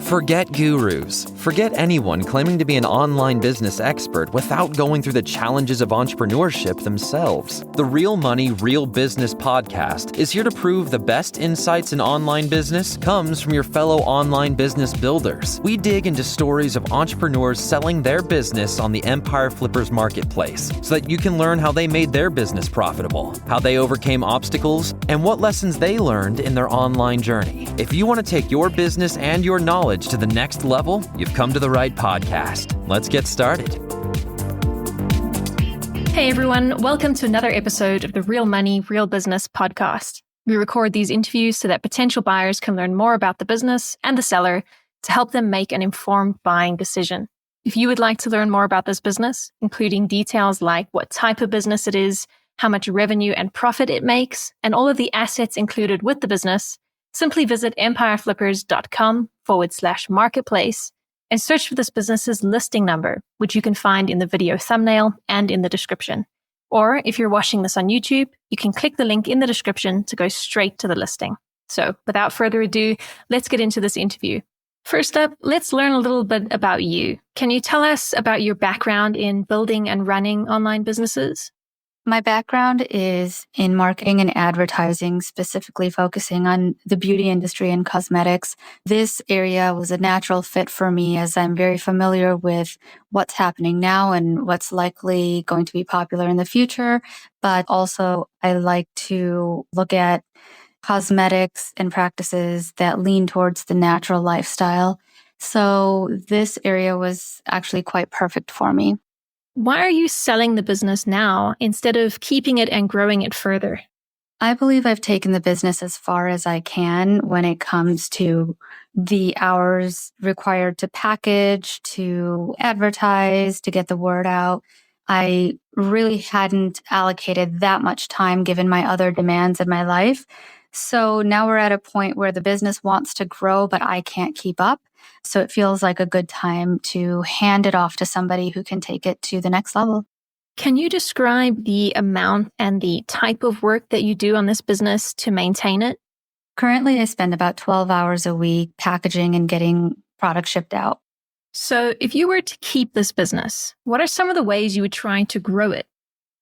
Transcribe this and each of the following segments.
Forget gurus. Forget anyone claiming to be an online business expert without going through the challenges of entrepreneurship themselves. The Real Money, Real Business podcast is here to prove the best insights in online business comes from your fellow online business builders. We dig into stories of entrepreneurs selling their business on the Empire Flippers marketplace so that you can learn how they made their business profitable, how they overcame obstacles, and what lessons they learned in their online journey. If you want to take your business and your knowledge to the next level, you've come to the right podcast. Let's get started. Hey everyone, welcome to another episode of the Real Money, Real Business podcast. We record these interviews so that potential buyers can learn more about the business and the seller to help them make an informed buying decision. If you would like to learn more about this business, including details like what type of business it is, how much revenue and profit it makes, and all of the assets included with the business, simply visit empireflippers.com/marketplace and search for this business's listing number, which you can find in the video thumbnail and in the description. Or if you're watching this on YouTube, you can click the link in the description to go straight to the listing. So without further ado, let's get into this interview. First up, let's learn a little bit about you. Can you tell us about your background in building and running online businesses? My background is in marketing and advertising, specifically focusing on the beauty industry and cosmetics. This area was a natural fit for me as I'm very familiar with what's happening now and what's likely going to be popular in the future. But also, I like to look at cosmetics and practices that lean towards the natural lifestyle. So this area was actually quite perfect for me. Why are you selling the business now instead of keeping it and growing it further? I believe I've taken the business as far as I can when it comes to the hours required to package, to advertise, to get the word out. I really hadn't allocated that much time given my other demands in my life. So now we're at a point where the business wants to grow, but I can't keep up. So it feels like a good time to hand it off to somebody who can take it to the next level. Can you describe the amount and the type of work that you do on this business to maintain it? Currently, I spend about 12 hours a week packaging and getting product shipped out. So if you were to keep this business, what are some of the ways you would try to grow it?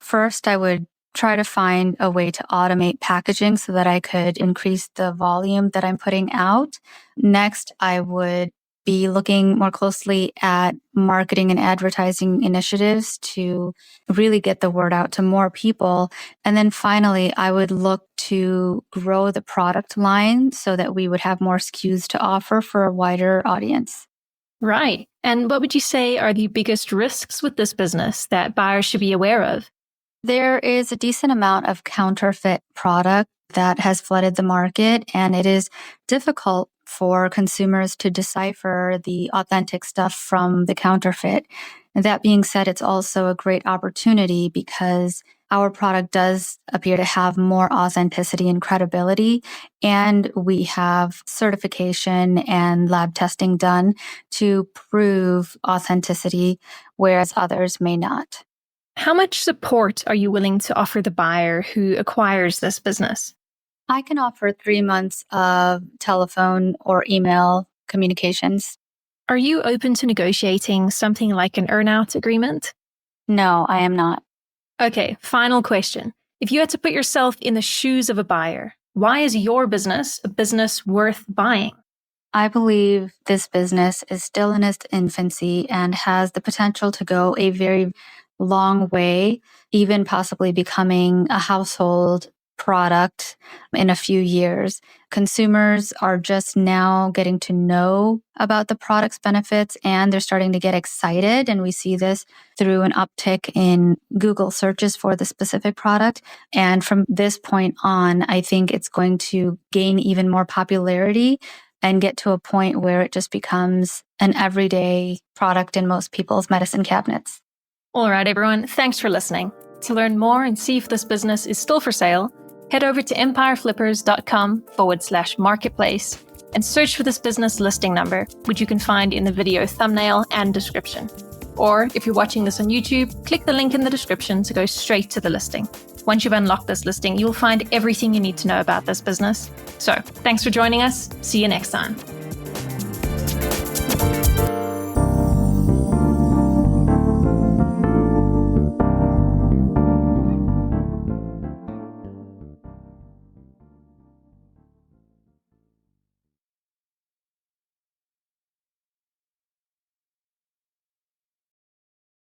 First, I would try to find a way to automate packaging so that I could increase the volume that I'm putting out. Next, I would be looking more closely at marketing and advertising initiatives to really get the word out to more people. And then finally, I would look to grow the product line so that we would have more SKUs to offer for a wider audience. Right. And what would you say are the biggest risks with this business that buyers should be aware of? There is a decent amount of counterfeit product that has flooded the market, and it is difficult for consumers to decipher the authentic stuff from the counterfeit. And that being said, it's also a great opportunity because our product does appear to have more authenticity and credibility, and we have certification and lab testing done to prove authenticity, whereas others may not. How much support are you willing to offer the buyer who acquires this business? I can offer 3 months of telephone or email communications. Are you open to negotiating something like an earn-out agreement? No, I am not. Okay, final question. If you had to put yourself in the shoes of a buyer, why is your business a business worth buying? I believe this business is still in its infancy and has the potential to go a very long way, even possibly becoming a household product in a few years. Consumers are just now getting to know about the product's benefits and they're starting to get excited. And we see this through an uptick in Google searches for the specific product. And from this point on, I think it's going to gain even more popularity and get to a point where it just becomes an everyday product in most people's medicine cabinets. All right, everyone. Thanks for listening. To learn more and see if this business is still for sale, head over to empireflippers.com/marketplace and search for this business listing number, which you can find in the video thumbnail and description. Or if you're watching this on YouTube, click the link in the description to go straight to the listing. once you've unlocked this listing, you'll find everything you need to know about this business. So thanks for joining us. See you next time.